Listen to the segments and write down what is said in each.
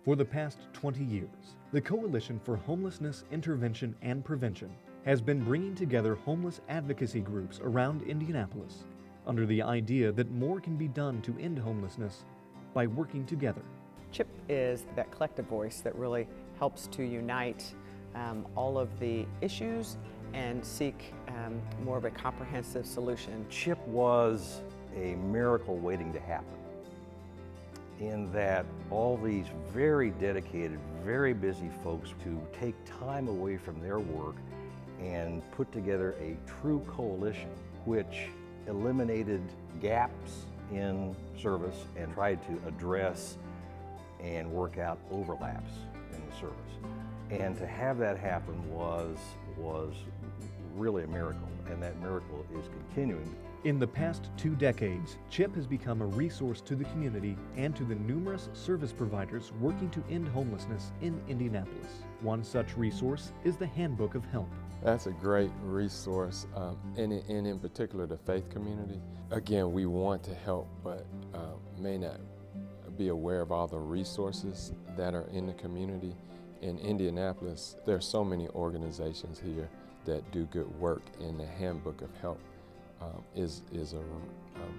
For the past 20 years, the Coalition for Homelessness Intervention and Prevention has been bringing together homeless advocacy groups around Indianapolis under the idea that more can be done to end homelessness by working together. CHIP is that collective voice that really helps to unite all of the issues and seek more of a comprehensive solution. CHIP was a miracle waiting to happen, in that all these very dedicated, very busy folks to take time away from their work and put together a true coalition which eliminated gaps in service and tried to address and work out overlaps in the service. And to have that happen was really a miracle, and that miracle is continuing. In the past 2 decades, CHIP has become a resource to the community and to the numerous service providers working to end homelessness in Indianapolis. One such resource is the Handbook of Health. That's a great resource, and in particular the faith community. Again, we want to help, but may not be aware of all the resources that are in the community. In Indianapolis, there are so many organizations here that do good work, and the Handbook of Health is a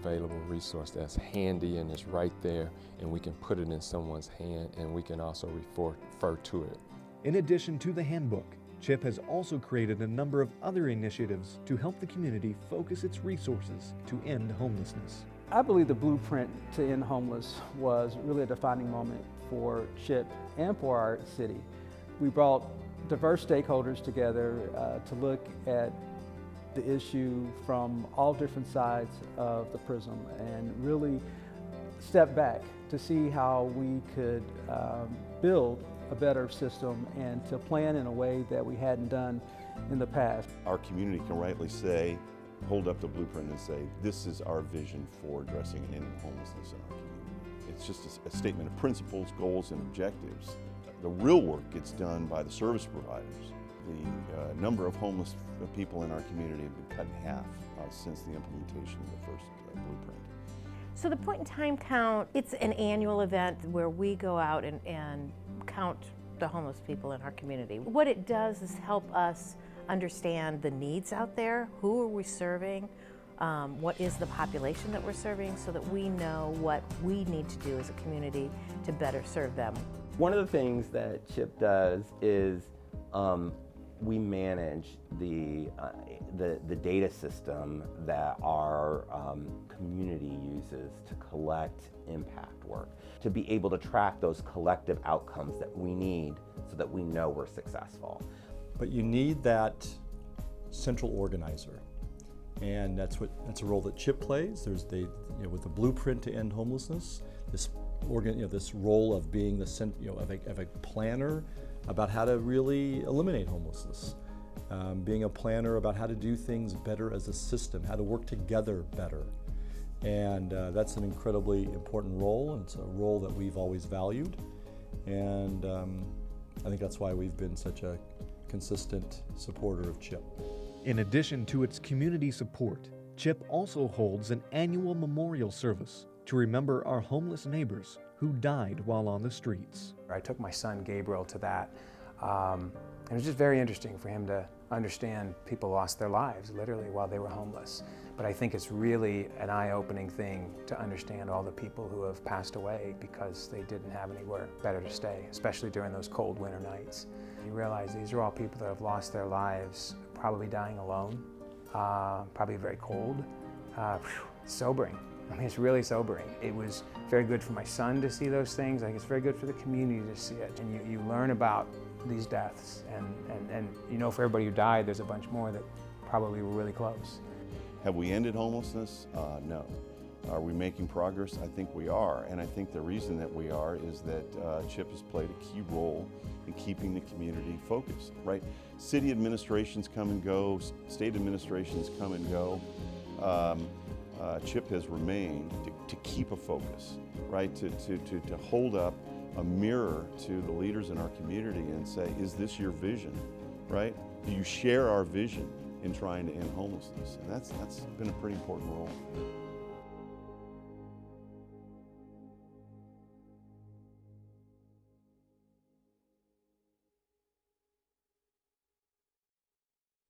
available resource that's handy and it's right there, and we can put it in someone's hand, and we can also refer to it. In addition to the handbook, CHIP has also created a number of other initiatives to help the community focus its resources to end homelessness. I believe the blueprint to end homeless was really a defining moment for CHIP and for our city. We brought diverse stakeholders together to look at the issue from all different sides of the prism and really step back to see how we could build a better system and to plan in a way that we hadn't done in the past. Our community can rightly say, hold up the blueprint and say, this is our vision for addressing and ending homelessness in our community. It's just a statement of principles, goals, and objectives. The real work gets done by the service providers. The number of homeless people in our community have been cut in half since the implementation of the first blueprint. So the point in time count, it's an annual event where we go out and count the homeless people in our community. What it does is help us understand the needs out there, who are we serving, what is the population that we're serving, so that we know what we need to do as a community to better serve them. One of the things that CHIP does is we manage the data system that our community uses to collect impact work, to be able to track those collective outcomes that we need so that we know we're successful. But you need that central organizer, and that's a role that CHIP plays. There's with the blueprint to end homelessness, this role of being of a planner about how to really eliminate homelessness, being a planner about how to do things better as a system, how to work together better. And that's an incredibly important role, and it's a role that we've always valued. And I think that's why we've been such a consistent supporter of CHIP. In addition to its community support, CHIP also holds an annual memorial service to remember our homeless neighbors who died while on the streets. I took my son Gabriel to that. It was just very interesting for him to understand people lost their lives literally while they were homeless. But I think it's really an eye-opening thing to understand all the people who have passed away because they didn't have anywhere better to stay, especially during those cold winter nights. You realize these are all people that have lost their lives, probably dying alone, probably very cold. Sobering. I mean, it's really sobering. It was very good for my son to see those things. I think it's very good for the community to see it. And you learn about these deaths. And you know, for everybody who died, there's a bunch more that probably were really close. Have we ended homelessness? No. Are we making progress? I think we are. And I think the reason that we are is that CHIP has played a key role in keeping the community focused, right? City administrations come and go, state administrations come and go. CHIP has remained to keep a focus, right? To hold up a mirror to the leaders in our community and say, is this your vision, right? Do you share our vision in trying to end homelessness? And that's been a pretty important role.